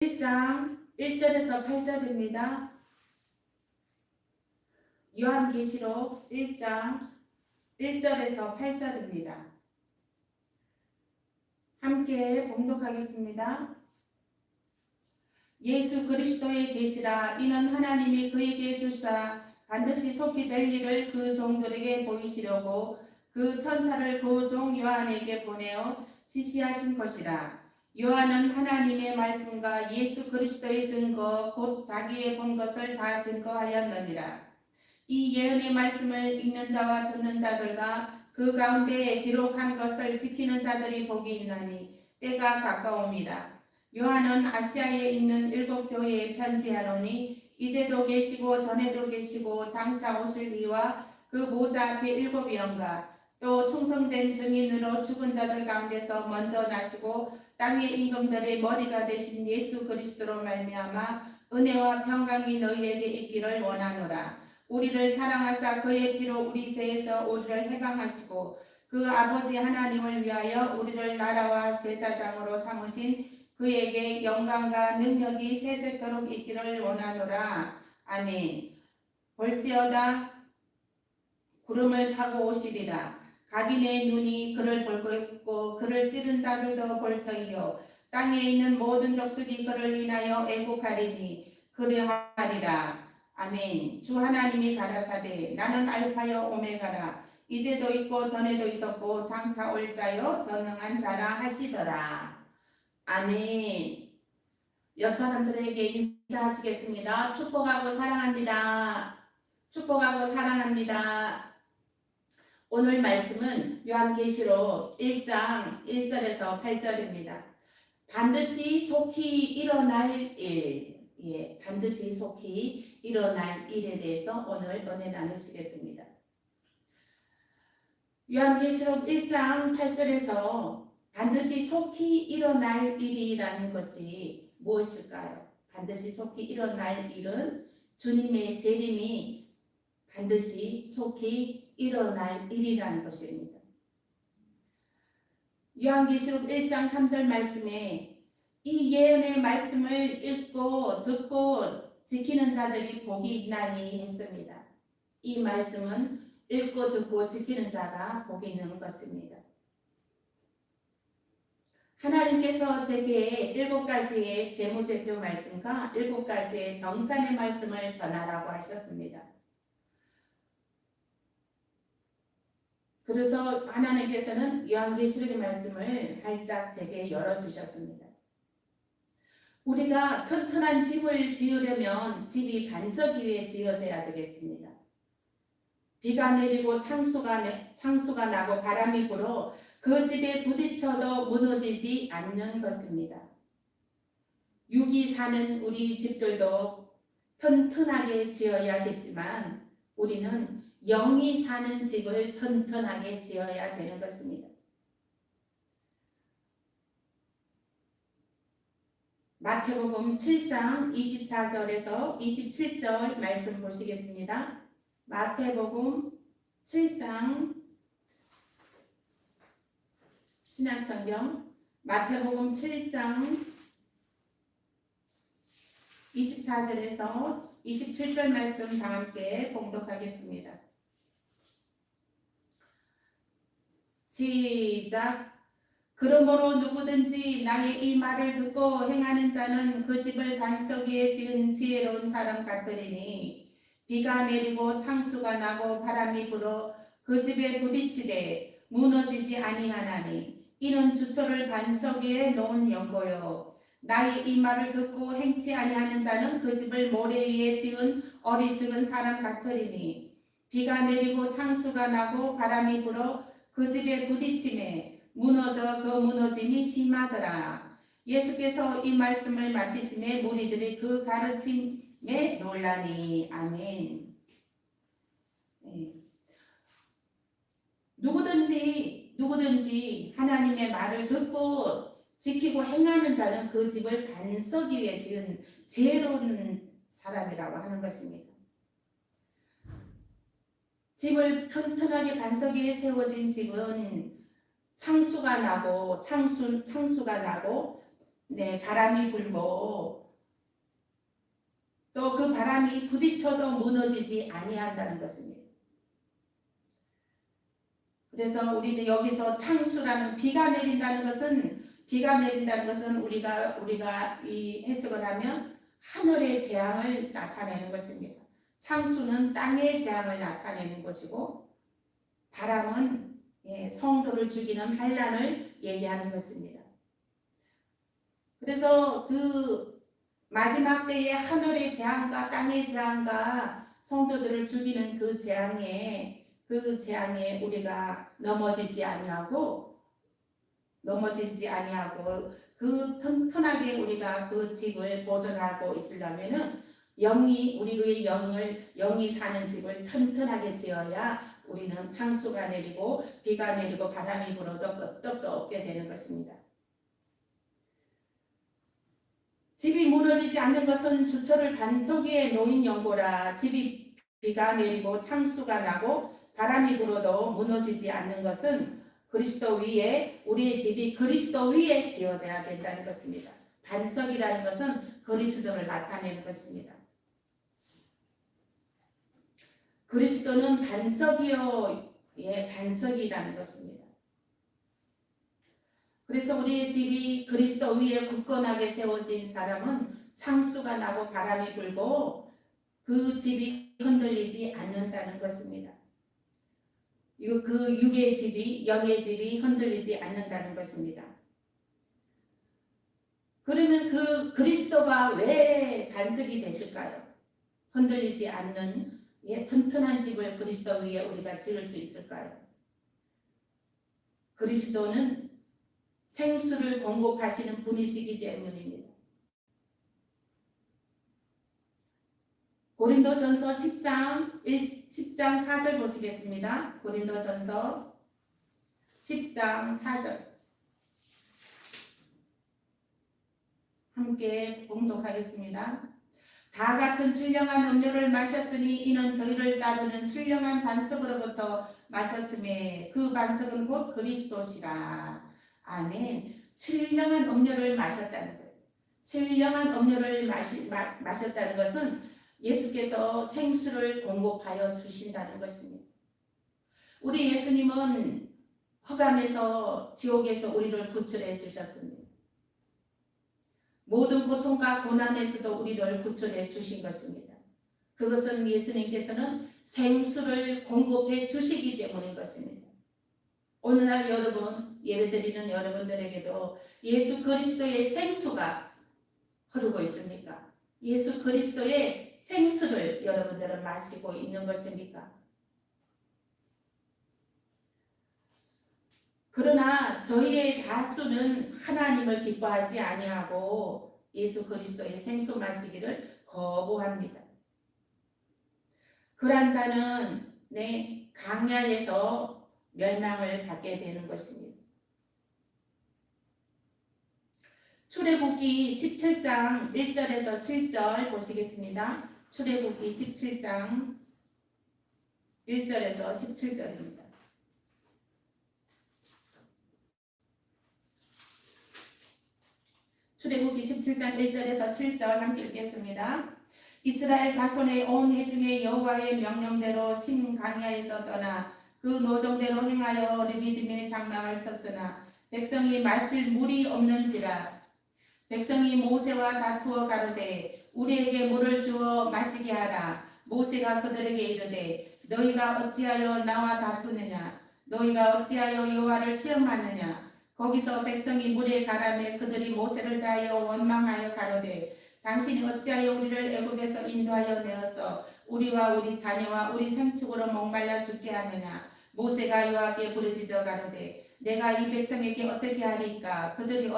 1장 1절에서 8절입니다. 요한계시록 1장 1절에서 8절입니다. 함께 봉독하겠습니다. 예수 그리스도의 계시라. 이는 하나님이 그에게 주사 반드시 속히 될 일을 그 종들에게 보이시려고 그 천사를 그 종 요한에게 보내어 지시하신 것이라. 요한은 하나님의 말씀과 예수 그리스도의 증거 곧 자기의 본 것을 다 증거하였느니라. 이 예언의 말씀을 읽는 자와 듣는 자들과 그 가운데에 기록한 것을 지키는 자들이 복이 있나니 때가 가까움이라. 요한은 아시아에 있는 7 교회에 편지하노니 이제도 계시고 전에도 계시고 장차 오실 이와 그 모자 앞에 7 영과 또 충성된 증인으로 죽은 자들 가운데서 먼저 나시고 땅의 임금들의 머리가 되신 예수 그리스도로 말미암아 은혜와 평강이 너희에게 있기를 원하노라. 우리를 사랑하사 그의 피로 우리 죄에서 우리를 해방하시고 그 아버지 하나님을 위하여 우리를 나라와 제사장으로 삼으신 그에게 영광과 능력이 세세토록 있기를 원하노라. 아멘. 볼지어다 구름을 타고 오시리라. 각인의 눈이 그를 볼 것이고 그를 찌른 자들도 볼 터이요 땅에 있는 모든 족속이 그를 인하여 애국하리니 그리하리라. 아멘. 주 하나님이 가라사대 나는 알파요 오메가라. 이제도 있고 전에도 있었고 장차 올 자요 전능한 자라 하시더라. 아멘. 옆 사람들에게 인사하시겠습니다. 축복하고 사랑합니다. 축복하고 사랑합니다. 오늘 말씀은 요한계시록 1장 1절에서 8절입니다. 반드시 속히 일어날 일, 반드시 속히 일어날 일에 대해서 오늘 은혜 나누시겠습니다. 요한계시록 1장 8절에서 반드시 속히 일어날 일이라는 것이 무엇일까요? 반드시 속히 일어날 일은 주님의 재림이 반드시 속히 일어날 일이라는 것입니다. 요한계시록 1장 3절 말씀에 이 예언의 말씀을 읽고 듣고 지키는 자들이 복이 있나니 했습니다. 이 말씀은 읽고 듣고 지키는 자가 복이 있는 것입니다. 하나님께서 제게 7가지의 재무제표 말씀과 7가지의 정산의 말씀을 전하라고 하셨습니다. 그래서 하나님께서는 요한계시록의 말씀을 활짝 제게 열어주셨습니다. 우리가 튼튼한 집을 지으려면 집이 반석 위에 지어져야 되겠습니다. 비가 내리고 창수가 나고 바람이 불어 그 집에 부딪혀도 무너지지 않는 것입니다. 육이 사는 우리 집들도 튼튼하게 지어야겠지만 우리는 영이 사는 집을 튼튼하게 지어야 되는 것입니다. 마태복음 7장 24절에서 27절 말씀 보시겠습니다. 마태복음 7장 신약성경 마태복음 7장 24절에서 27절 말씀 다 함께 봉독하겠습니다. 시작. 그러므로 누구든지 나의 이 말을 듣고 행하는 자는 그 집을 반석 위에 지은 지혜로운 사람 같으리니 비가 내리고 창수가 나고 바람이 불어 그 집에 부딪히되 무너지지 아니하나니 이는 주초를 반석 위에 놓은 연고요. 나의 이 말을 듣고 행치 아니하는 자는 그 집을 모래 위에 지은 어리석은 사람 같으리니 비가 내리고 창수가 나고 바람이 불어 그 집에 부딪히매 무너져 그 무너짐이 심하더라. 예수께서 이 말씀을 마치심에 무리들이 그 가르침에 놀라니. 아멘. 네. 누구든지 하나님의 말을 듣고 지키고 행하는 자는 그 집을 반석 위에 지은 지혜로운 사람이라고 하는 것입니다. 집을 튼튼하게 반석 위에 세워진 집은 창수가 나고 바람이 불고 또 그 바람이 부딪혀도 무너지지 아니한다는 것입니다. 그래서 우리는 여기서 창수라는 비가 내린다는 것은 우리가 이 해석을 하면 하늘의 재앙을 나타내는 것입니다. 창수는 땅의 재앙을 나타내는 것이고 바람은 성도를 죽이는 환난을 얘기하는 것입니다. 그래서 그 마지막 때에 하늘의 재앙과 땅의 재앙과 성도들을 죽이는 그 재앙에 우리가 넘어지지 아니하고 그 튼튼하게 우리가 그 집을 보존하고 있으려면은 우리의 영이 사는 집을 튼튼하게 지어야 우리는 창수가 내리고 비가 내리고 바람이 불어도 끄떡도 없게 되는 것입니다. 집이 무너지지 않는 것은 주철을 반석 위에 놓인 연고라. 집이 비가 내리고 창수가 나고 바람이 불어도 무너지지 않는 것은 그리스도 위에, 우리의 집이 그리스도 위에 지어져야 된다는 것입니다. 반석이라는 것은 그리스도를 나타내는 것입니다. 그리스도는 반석이요, 반석이라는 것입니다. 그래서 우리의 집이 그리스도 위에 굳건하게 세워진 사람은 창수가 나고 바람이 불고 그 집이 흔들리지 않는다는 것입니다. 그 육의 집이, 영의 집이 흔들리지 않는다는 것입니다. 그러면 그 그리스도가 왜 반석이 되실까요? 흔들리지 않는 튼튼한 집을 그리스도 위에 우리가 지을 수 있을까요? 그리스도는 생수를 공급하시는 분이시기 때문입니다. 고린도전서 10장 4절 보시겠습니다. 고린도전서 10장 4절 함께 봉독하겠습니다. 다 같은 신령한 음료를 마셨으니 이는 저희를 따르는 신령한 반석으로부터 마셨음에 그 반석은 곧 그리스도시라. 아멘. 신령한 음료를 마셨다는 거예요. 신령한 음료를 마셨다는 것은 예수께서 생수를 공급하여 주신다는 것입니다. 우리 예수님은 흑암에서 지옥에서 우리를 구출해 주셨습니다. 모든 고통과 고난에서도 우리를 구출해 주신 것입니다. 그것은 예수님께서는 생수를 공급해 주시기 때문인 것입니다. 오늘날 여러분, 예배드리는 여러분들에게도 예수 그리스도의 생수가 흐르고 있습니까? 예수 그리스도의 생수를 여러분들은 마시고 있는 것입니까? 그러나 저희의 다수는 하나님을 기뻐하지 아니하고 예수 그리스도의 생수 마시기를 거부합니다. 그런 자는 강야에서 멸망을 받게 되는 것입니다. 출애굽기 17장 1절에서 7절 보시겠습니다. 출애굽기 17장 1절에서 17절입니다. 출애굽기 17장 1절에서 7절 함께 읽겠습니다. 이스라엘 자손의 온 회중의 여호와의 명령대로 신강야에서 떠나 그 노정대로 행하여 르비딤의 장막을 쳤으나 백성이 마실 물이 없는지라. 백성이 모세와 다투어 가로되 우리에게 물을 주어 마시게 하라. 모세가 그들에게 이르되 너희가 어찌하여 나와 다투느냐. 너희가 어찌하여 여호와를 시험하느냐. 거기서 백성이 물에 가라매 그들이 모세를 다하여 원망하여 가로되 당신이 어찌하여 우리를 애굽에서 인도하여 내어서 우리와 우리 자녀와 우리 생축으로 목말라 죽게 하느냐. 모세가 여호와께 부르짖어 가로되 내가 이 백성에게 어떻게 하리까. 그들이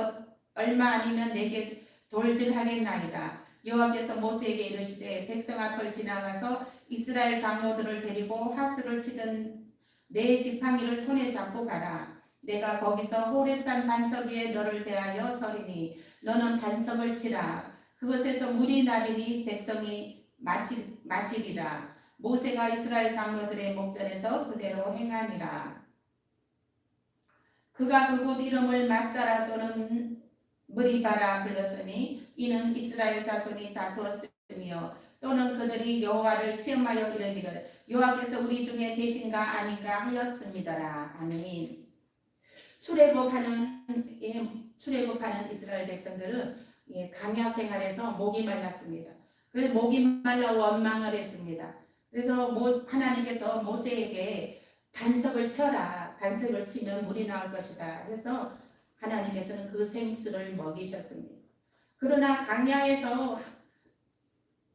얼마 아니면 내게 돌질하겠나이다. 여호와께서 모세에게 이르시되 백성 앞을 지나가서 이스라엘 장로들을 데리고 하수를 치던 네 지팡이를 손에 잡고 가라. 내가 거기서 호렙산 반석 위에 너를 대하여 서리니 너는 반석을 치라. 그것에서 물이 나리니 백성이 마시리라. 모세가 이스라엘 장로들의 목전에서 그대로 행하니라. 그가 그곳 이름을 마사라 또는 무리바라 불렀으니 이는 이스라엘 자손이 다투었으며 또는 그들이 여호와를 시험하여 이르기를 여호와께서 우리 중에 계신가 아닌가 하였습니다라. 아멘. 출애굽하는 이스라엘 백성들은 강야 생활에서 목이 말랐습니다. 그래서 목이 말라 원망을 했습니다. 그래서 하나님께서 모세에게 반석을 쳐라. 반석을 치면 물이 나올 것이다. 그래서 하나님께서는 그 생수를 먹이셨습니다. 그러나 강야에서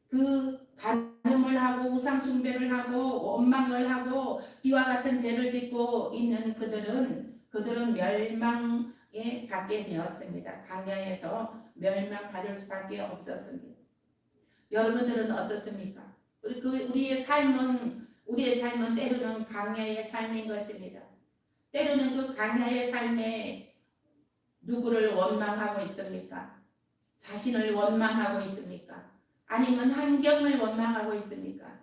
그 간음을 하고 우상 숭배를 하고 원망을 하고 이와 같은 죄를 짓고 있는 그들은 멸망에 받게 되었습니다. 강야에서 멸망받을 수밖에 없었습니다. 여러분들은 어떻습니까? 우리의 삶은 때로는 강야의 삶인 것입니다. 때로는 그 강야의 삶에 누구를 원망하고 있습니까? 자신을 원망하고 있습니까? 아니면 환경을 원망하고 있습니까?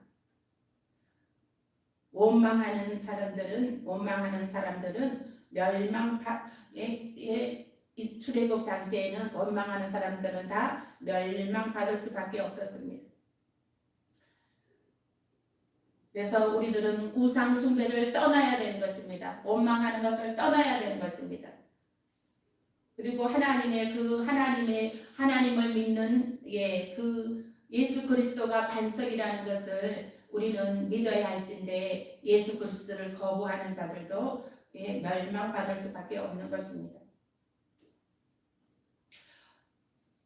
원망하는 사람들은 출애굽 당시에는 원망하는 사람들은 다 멸망받을 수밖에 없었습니다. 그래서 우리들은 우상 숭배를 떠나야 되는 것입니다. 원망하는 것을 떠나야 되는 것입니다. 그리고 하나님을 믿는 그 예수 그리스도가 반석이라는 것을 우리는 믿어야 할진데 예수 그리스도를 거부하는 자들도 멸망받을 수밖에 없는 것입니다.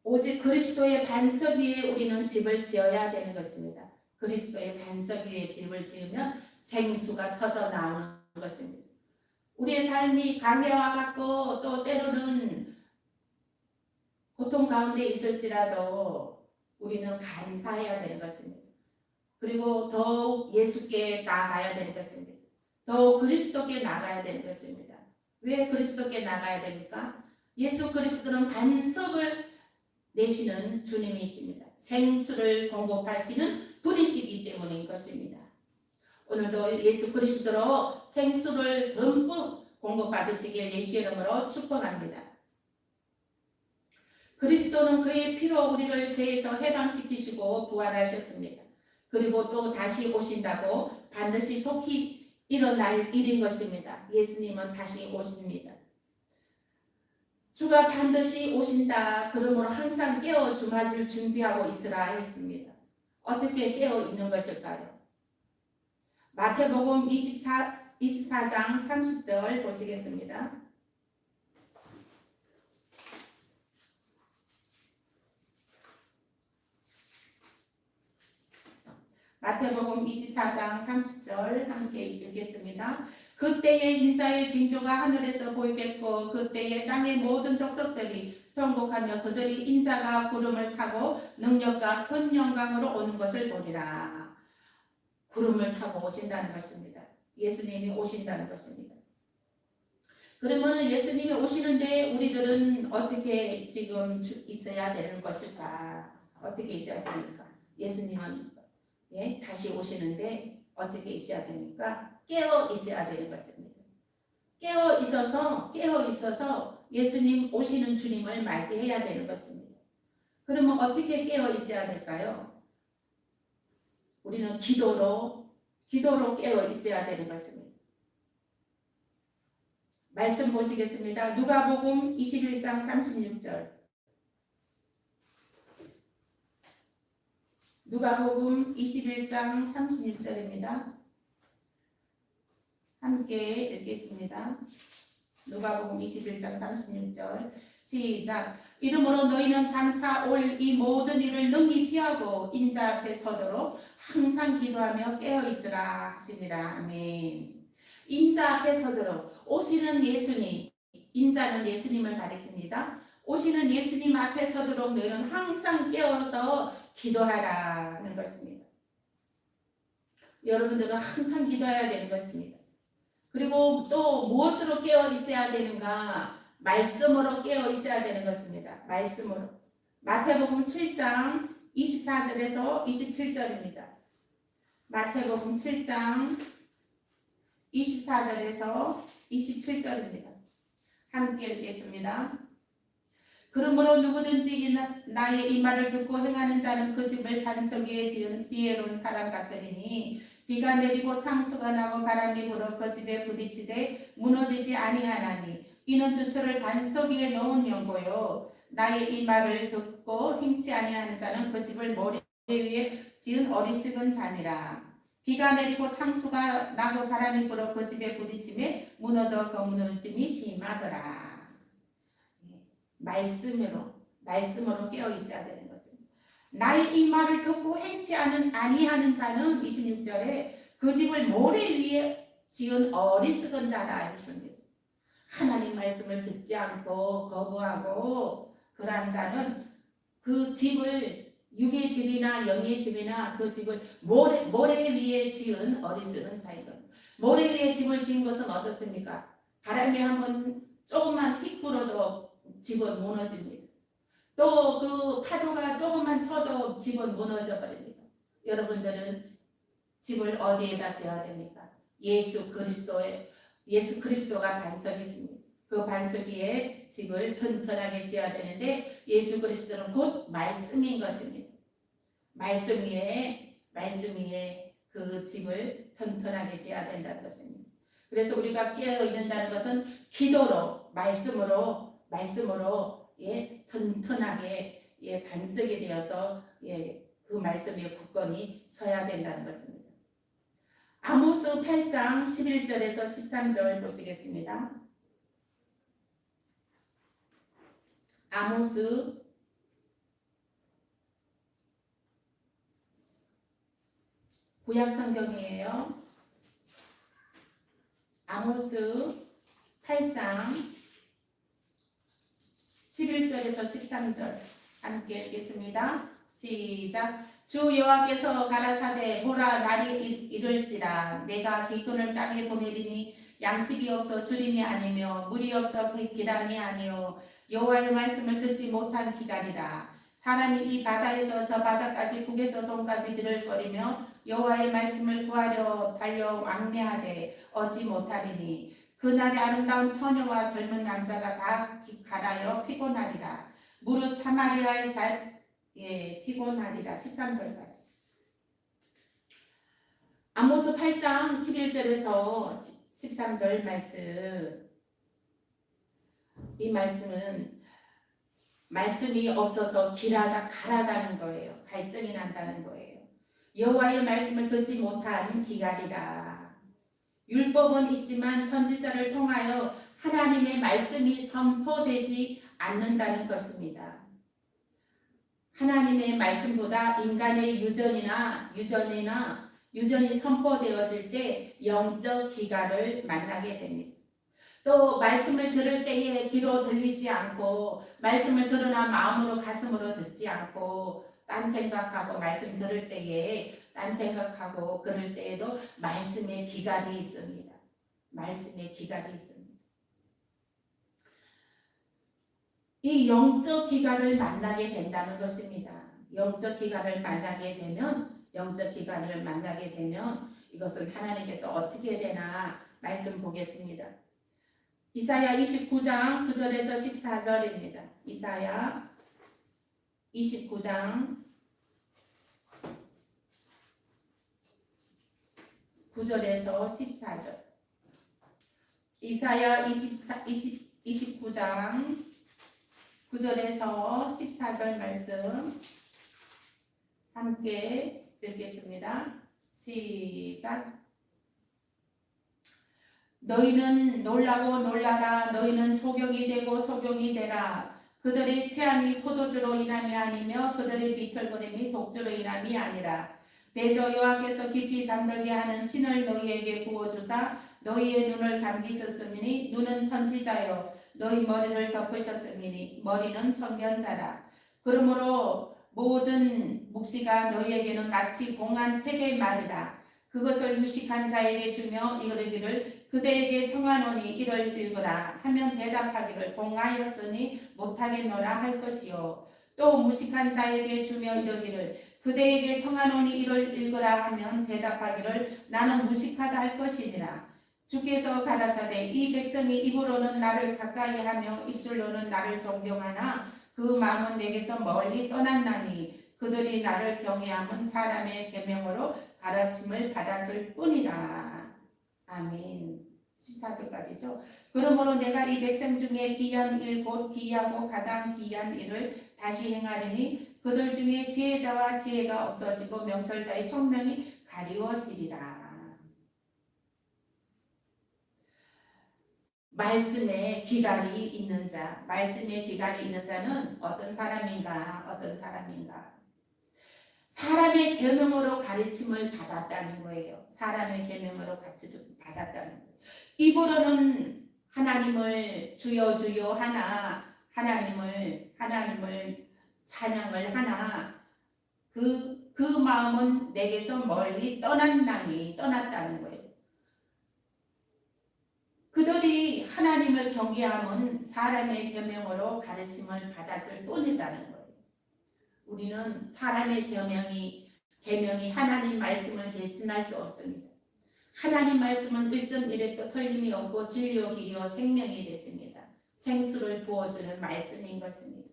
오직 그리스도의 반석 위에 우리는 집을 지어야 되는 것입니다. 그리스도의 반석 위에 집을 지으면 생수가 터져 나오는 것입니다. 우리의 삶이 강해와 같고 또 때로는 고통 가운데 있을지라도 우리는 감사해야 되는 것입니다. 그리고 더욱 예수께 나아가야 되는 것입니다. 더욱 그리스도께 나아가야 되는 것입니다. 왜 그리스도께 나아가야 됩니까? 예수 그리스도는 반석을 내시는 주님이십니다. 생수를 공급하시는 분이시기 때문인 것입니다. 오늘도 예수 그리스도로 생수를 듬뿍 공급받으시길 예수의 이름으로 축복합니다. 그리스도는 그의 피로 우리를 죄에서 해방시키시고 부활하셨습니다. 그리고 또 다시 오신다고 반드시 속히 일어날 일인 것입니다. 예수님은 다시 오십니다. 주가 반드시 오신다. 그러므로 항상 깨어 주맞을 준비하고 있으라 했습니다. 어떻게 깨어 있는 것일까요? 마태복음 24장 30절 보시겠습니다. 마태복음 24장 30절 함께 읽겠습니다. 그때에 인자의 징조가 하늘에서 보이겠고 그때에 땅의 모든 족속들이 통곡하며 그들이 인자가 구름을 타고 능력과 큰 영광으로 오는 것을 보리라. 구름을 타고 오신다는 것입니다. 예수님이 오신다는 것입니다. 그러면 예수님이 오시는데 우리들은 어떻게 지금 있어야 되는 것일까? 어떻게 있어야 됩니까? 예수님은 다시 오시는데 어떻게 있어야 됩니까? 깨어 있어야 되는 것입니다. 깨어 있어서 예수님 오시는 주님을 맞이해야 되는 것입니다. 그러면 어떻게 깨어 있어야 될까요? 우리는 기도로 깨어 있어야 되는 것입니다. 말씀 보시겠습니다. 누가복음 21장 36절. 누가복음 21장 36절입니다. 함께 읽겠습니다. 누가복음 21장 36절 시작. 이러므로 너희는 장차 올 이 모든 일을 능히 피하고 인자 앞에 서도록 항상 기도하며 깨어있으라 하시니라. 아멘. 인자 앞에 서도록 오시는 예수님, 인자는 예수님을 가리킵니다. 오시는 예수님 앞에 서도록 너희는 항상 깨어서 기도하라는 것입니다. 여러분들은 항상 기도해야 되는 것입니다. 그리고 또 무엇으로 깨어 있어야 되는가? 말씀으로 깨어 있어야 되는 것입니다. 말씀으로. 마태복음 7장 24절에서 27절입니다. 마태복음 7장 24절에서 27절입니다. 함께 읽겠습니다. 그러므로 누구든지 나의 이 말을 듣고 행하는 자는 그 집을 반석 위에 지은 지혜로운 사람 같으리니 비가 내리고 창수가 나고 바람이 불어 그 집에 부딪히되 무너지지 아니하나니 이는 주초를 반석 위에 넣은 연고요. 나의 이 말을 듣고 행치 아니하는 자는 그 집을 모래 위에 지은 어리석은 자니라. 비가 내리고 창수가 나고 바람이 불어 그 집에 부딪힘에 무너져 그 무너짐이 심하더라. 말씀으로 깨어 있어야 되는 것입니다. 나의 이 말을 듣고 행치 아니하는 자는 26절에 그 집을 모래 위에 지은 어리석은 자라 했습니다. 하나님 말씀을 듣지 않고 거부하고 그러한 자는 그 집을 육의 집이나 영의 집이나 그 집을 모래 위에 지은 어리석은 자이거든요. 모래 위에 집을 지은 것은 어떻습니까? 바람이 한번 조금만 휙 불어도 집은 무너집니다. 또 그 파도가 조금만 쳐도 집은 무너져 버립니다. 여러분들은 집을 어디에다 지어야 됩니까? 예수 그리스도가 반석이 있습니다. 그 반석 위에 집을 튼튼하게 지어야 되는데 예수 그리스도는 곧 말씀인 것입니다. 말씀 위에 그 집을 튼튼하게 지어야 된다는 것입니다. 그래서 우리가 깨어 있는다는 것은 기도로 말씀으로 튼튼하게 반석이 되어서 그 말씀 위에 굳건히 서야 된다는 것입니다. 아모스 8장 11절에서 13절 보시겠습니다. 아모스 구약 성경이에요. 아모스 8장 11절에서 13절 함께 읽겠습니다. 시작. 주 여호와께서 가라사대 보라 날이 이를지라 내가 기근을 땅에 보내리니 양식이 없어 주림이 아니며 물이 없어 그 기람이 아니요 여호와의 말씀을 듣지 못한 기갈이라. 사람이 이 바다에서 저 바다까지 북에서 동까지 비를거리며 여호와의 말씀을 구하려 달려 왕래하되 얻지 못하리니 그날에 아름다운 처녀와 젊은 남자가 다 갈아여 피곤하리라. 무릇 사마리아의 피곤하리라. 13절까지. 아모스 8장 11절에서 13절 말씀. 이 말씀은 말씀이 없어서 길하다 가라다는 거예요. 갈증이 난다는 거예요. 여호와의 말씀을 듣지 못한 기갈이라. 율법은 있지만 선지자를 통하여 하나님의 말씀이 선포되지 않는다는 것입니다. 하나님의 말씀보다 인간의 유전이 선포되어질 때 영적 기갈을 만나게 됩니다. 또 말씀을 들을 때에 귀로 들리지 않고 말씀을 들으나 마음으로 가슴으로 듣지 않고 딴 생각하고 말씀 들을 때에 딴 생각하고 그럴 때에도 말씀의 기갈이 있습니다. 말씀의 기갈이 있습니다. 이 영적 기갈을 만나게 된다는 것입니다. 영적 기갈을 만나게 되면 이것은 하나님께서 어떻게 되나 말씀 보겠습니다. 이사야 29장 9절에서 14절입니다. 이사야 29장 9절에서 14절. 이사야 29장 9절에서 14절 말씀 함께 읽겠습니다. 시작. 너희는 놀라고 놀라라. 너희는 소경이 되고 소경이 되라. 그들의 체함이 포도주로 인함이 아니며 그들의 비틀거림이 독주로 인함이 아니라. 대저 여호와께서 깊이 잠들게 하는 신을 너희에게 부어주사 너희의 눈을 감기셨으니 눈은 선지자요 너희 머리를 덮으셨으니 머리는 선견자라. 그러므로 모든 묵시가 너희에게는 마치 공한 책의 말이라. 그것을 유식한 자에게 주며 이르기를 그대에게 청하노니 이를 읽으라 하면 대답하기를 공하였으니 못하겠노라 할 것이요. 또 무식한 자에게 주며 이르기를 그대에게 청하노니 이를 읽으라 하면 대답하기를 나는 무식하다 할 것이니라. 주께서 가라사대 이 백성이 입으로는 나를 가까이 하며 입술로는 나를 존경하나 그 마음은 내게서 멀리 떠났나니 그들이 나를 경외함은 사람의 계명으로 가르침을 받았을 뿐이라. 아멘. 14절까지죠. 그러므로 내가 이 백성 중에 귀한 일 곧 귀하고 가장 귀한 일을 다시 행하리니 그들 중에 지혜자와 지혜가 없어지고 명철자의 총명이 가리워지리라. 말씀에 기갈이 있는 자, 말씀에 기갈이 있는 자는 어떤 사람인가? 어떤 사람인가? 사람의 계명으로 가르침을 받았다는 거예요. 사람의 계명으로 가르침을 받았다는 거예요. 입으로는 하나님을 주여 주여 하나, 하나님을 찬양을 하나, 그 마음은 내게서 멀리 떠났다는 거예요. 그들이 하나님을 경외함은 사람의 계명으로 가르침을 받았을 뿐이라는 거예요. 우리는 사람의 계명이 하나님 말씀을 대신할 수 없습니다. 하나님 말씀은 1.1획도 틀림이 없고 진리요 길이요 생명이 됐습니다. 생수를 부어주는 말씀인 것입니다.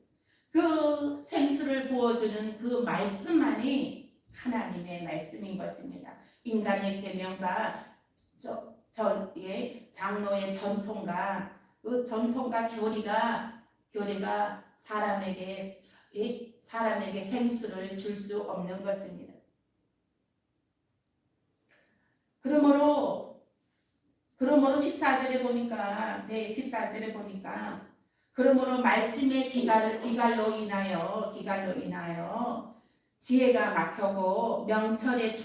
그 생수를 부어주는 그 말씀만이 하나님의 말씀인 것입니다. 인간의 계명과 장로의 전통과 그 전통과 교리가 사람에게 생수를 줄 수 없는 것입니다. 그러므로 14절에 보니까 그러므로 말씀의 기갈로 인하여 지혜가 막히고 명철이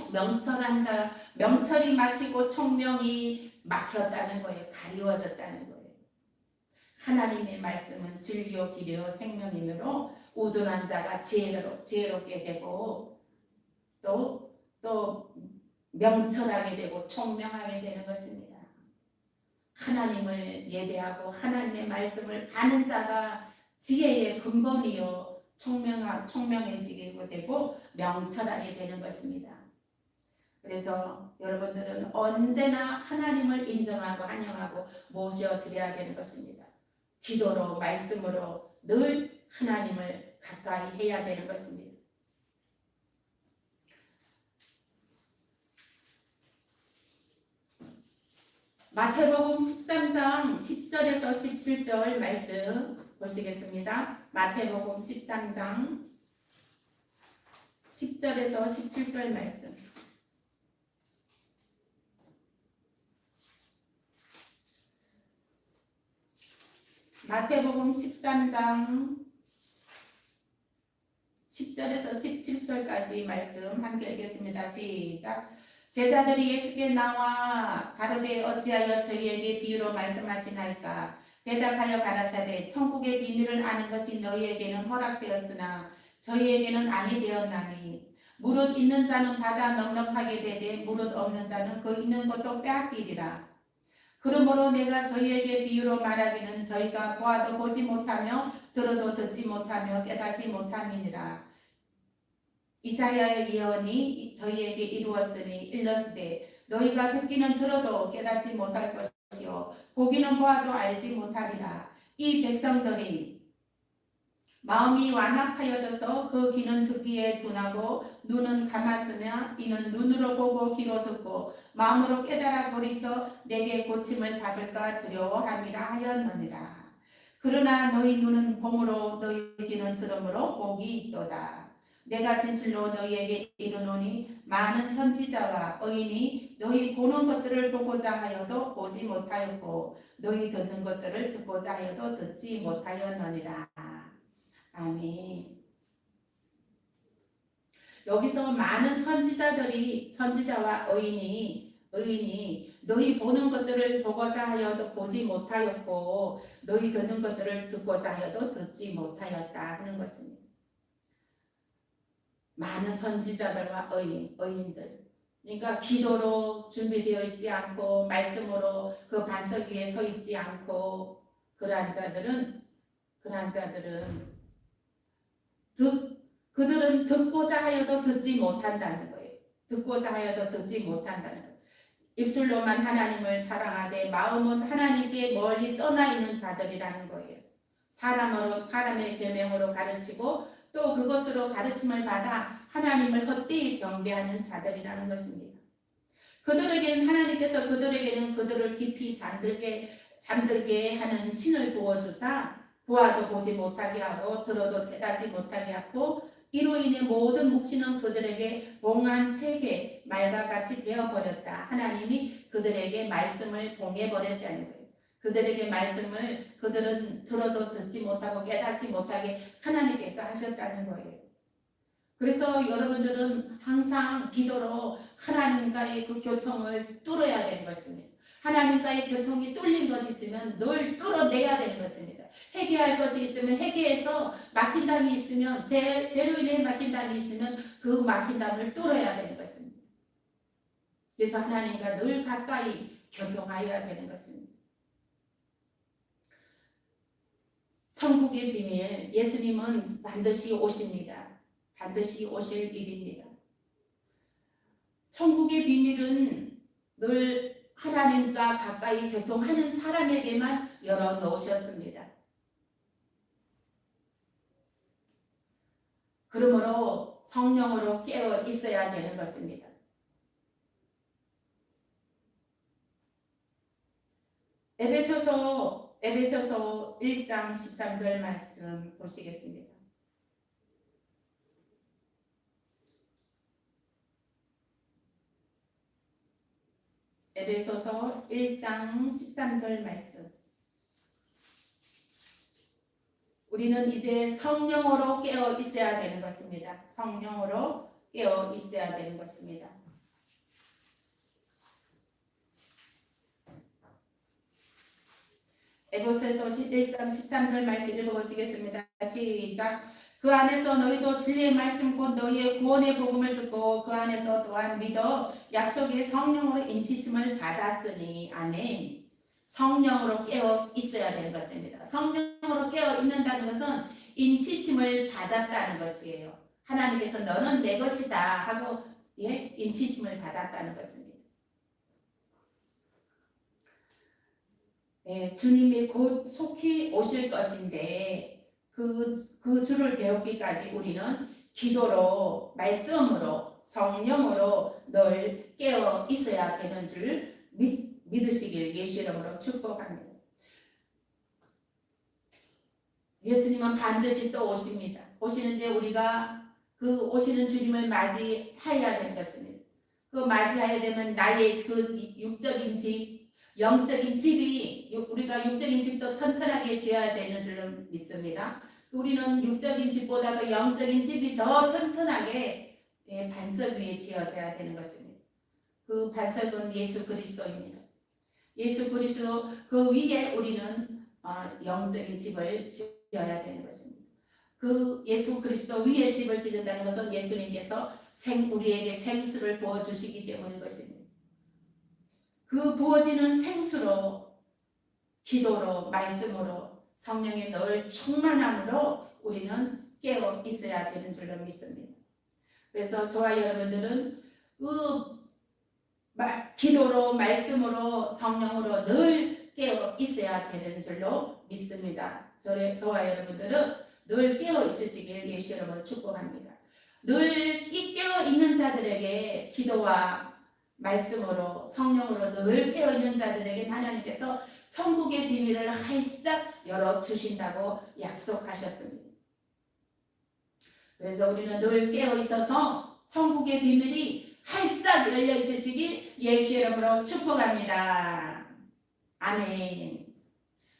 막히고 총명이 막혔다는 거예요. 가리워졌다는 거예요. 하나님의 말씀은 진리요 길이요 생명이므로 우둔한 자가 지혜롭게 되고 또 명철하게 되고 총명하게 되는 것입니다. 하나님을 예배하고 하나님의 말씀을 아는 자가 지혜의 근본이요 총명해지게 되고 명철하게 되는 것입니다. 그래서 여러분들은 언제나 하나님을 인정하고 환영하고 모셔드려야 되는 것입니다. 기도로 말씀으로 늘 하나님을 가까이 해야 되는 것입니다. 마태복음 13장 10절에서 17절 말씀 보시겠습니다. 마태복음 13장 10절에서 17절 말씀. 마태복음 13장 10절에서 17절까지 말씀 함께 읽겠습니다. 시작. 제자들이 예수께 나와 가로되 어찌하여 저희에게 비유로 말씀하시나이까? 대답하여 가라사대 천국의 비밀을 아는 것이 너희에게는 허락되었으나 저희에게는 아니 되었나니 무릇 있는 자는 받아 넉넉하게 되되 무릇 없는 자는 그 있는 것도 빼앗기리라. 그러므로 내가 저희에게 비유로 말하기는 저희가 보아도 보지 못하며 들어도 듣지 못하며 깨닫지 못함이니라. 이사야의 예언이 저희에게 일렀으되 너희가 듣기는 들어도 깨닫지 못할 것이요 보기는 보아도 알지 못하리라. 이 백성들이 마음이 완악하여져서 그 귀는 듣기에 둔하고 눈은 감았으며 이는 눈으로 보고 귀로 듣고 마음으로 깨달아 돌이켜 내게 고침을 받을까 두려워함이라 하였느니라. 그러나 너희 눈은 봄으로 너희 귀는 들음으로 복이 있도다. 내가 진실로 너희에게 이르노니 많은 선지자와 의인이 너희 보는 것들을 보고자 하여도 보지 못하였고 너희 듣는 것들을 듣고자 하여도 듣지 못하였느니라. 아멘. 여기서 많은 선지자와 의인이 너희 보는 것들을 보고자 하여도 보지 못하였고 너희 듣는 것들을 듣고자 하여도 듣지 못하였다 하는 것입니다. 많은 선지자들과 의인들, 그러니까 기도로 준비되어 있지 않고 말씀으로 그 반석 위에 서 있지 않고 그러한 자들은 그들은 듣고자 하여도 듣지 못한다는 거예요. 듣고자 하여도 듣지 못한다는 거예요. 입술로만 하나님을 사랑하되 마음은 하나님께 멀리 떠나 있는 자들이라는 거예요. 사람의 계명으로 가르치고 또 그것으로 가르침을 받아 하나님을 헛되이 경배하는 자들이라는 것입니다. 하나님께서 그들에게는 그들을 깊이 잠들게 하는 신을 부어주사 보아도 보지 못하게 하고 들어도 깨닫지 못하게 하고 이로 인해 모든 묵시는 그들에게 몽한 책에 말과 같이 되어버렸다. 하나님이 그들에게 말씀을 봉해버렸다는 거예요. 그들에게 말씀을 그들은 들어도 듣지 못하고 깨닫지 못하게 하나님께서 하셨다는 거예요. 그래서 여러분들은 항상 기도로 하나님과의 그 교통을 뚫어야 되는 것입니다. 하나님과의 교통이 뚫린 것이 있으면 늘 뚫어내야 되는 것입니다. 회개할 것이 있으면 회개해서 막힌 담이 있으면 죄로 인해 막힌 담이 있으면 그 막힌 담을 뚫어야 되는 것입니다. 그래서 하나님과 늘 가까이 교통하여야 되는 것입니다. 천국의 비밀, 예수님은 반드시 오십니다. 반드시 오실 일입니다. 천국의 비밀은 늘 하나님과 가까이 교통하는 사람에게만 열어놓으셨습니다. 그러므로 성령으로 깨어 있어야 되는 것입니다. 에베소서 1장 13절 말씀 보시겠습니다. 에베소서 1장 13절 말씀. 우리는 이제 성령으로 깨어 있어야 되는 것입니다. 성령으로 깨어 있어야 되는 것입니다. 에베소서 1장 13절 말씀 읽어보시겠습니다. 시작. 그 안에서 너희도 진리의 말씀 곧 너희의 구원의 복음을 듣고 그 안에서 또한 믿어 약속의 성령으로 인치심을 받았으니. 아멘. 성령으로 깨어 있어야 되는 것입니다. 성령으로 깨어 있는다는 것은 인치심을 받았다는 것이에요. 하나님께서 너는 내 것이다 하고 인치심을 받았다는 것입니다. 주님이 곧 속히 오실 것인데 그 주를 배우기까지 우리는 기도로, 말씀으로, 성령으로 늘 깨어 있어야 되는 줄 믿으시길 예수 이름으로 축복합니다. 예수님은 반드시 또 오십니다. 오시는데 우리가 그 오시는 주님을 맞이해야 되는 것입니다. 그 맞이해야 되면 나의 그 육적인 집, 영적인 집이 우리가 육적인 집도 튼튼하게 지어야 되는 줄로 믿습니다. 우리는 육적인 집보다도 영적인 집이 더 튼튼하게 반석 위에 지어져야 되는 것입니다. 그 반석은 예수 그리스도입니다. 예수 그리스도 그 위에 우리는 영적인 집을 지어야 되는 것입니다. 그 예수 그리스도 위에 집을 지른다는 것은 예수님께서 우리에게 생수를 부어주시기 때문인 것입니다. 그 부어지는 생수로 기도로 말씀으로 성령의 늘 충만함으로 우리는 깨어 있어야 되는 줄로 믿습니다. 그래서 저와 여러분들은 기도로 말씀으로 성령으로 늘 깨어 있어야 되는 줄로 믿습니다. 저와 여러분들은 늘 깨어 있으시길 예수 이름으로 축복합니다. 늘 깨어 있는 자들에게 기도와 말씀으로 성령으로 늘 깨어 있는 자들에게 하나님께서 천국의 비밀을 활짝 열어주신다고 약속하셨습니다. 그래서 우리는 늘 깨어 있어서 천국의 비밀이 활짝 열려 있으시길 예수 이름으로 축복합니다. 아멘.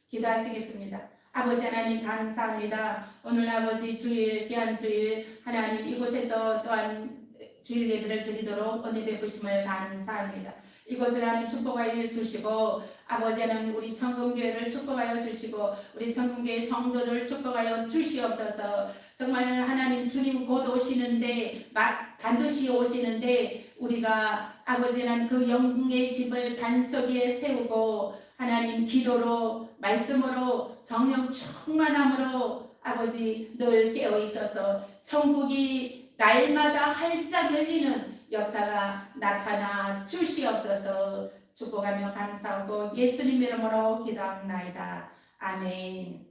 기도하시겠습니다. 아버지 하나님 감사합니다. 오늘 아버지 주일 귀한 주일 하나님 이곳에서 또한 주일 예배를 드리도록 은혜 베푸심을 감사합니다. 이곳을 하나님 축복하여 주시고 아버지 하나님 우리 청금교회를 축복하여 주시고 우리 청금교회 성도들을 축복하여 주시옵소서. 정말 하나님 주님 곧 오시는데 반드시 오시는데 우리가 아버지 하나님 그 영광의 집을 반석 위에 세우고 하나님 기도로 말씀으로 성령 충만함으로 아버지 늘 깨어 있어서 천국이 날마다 활짝 열리는 역사가 나타나 주시옵소서. 축복하며 감사하고 예수님 이름으로 기도합나이다. 아멘.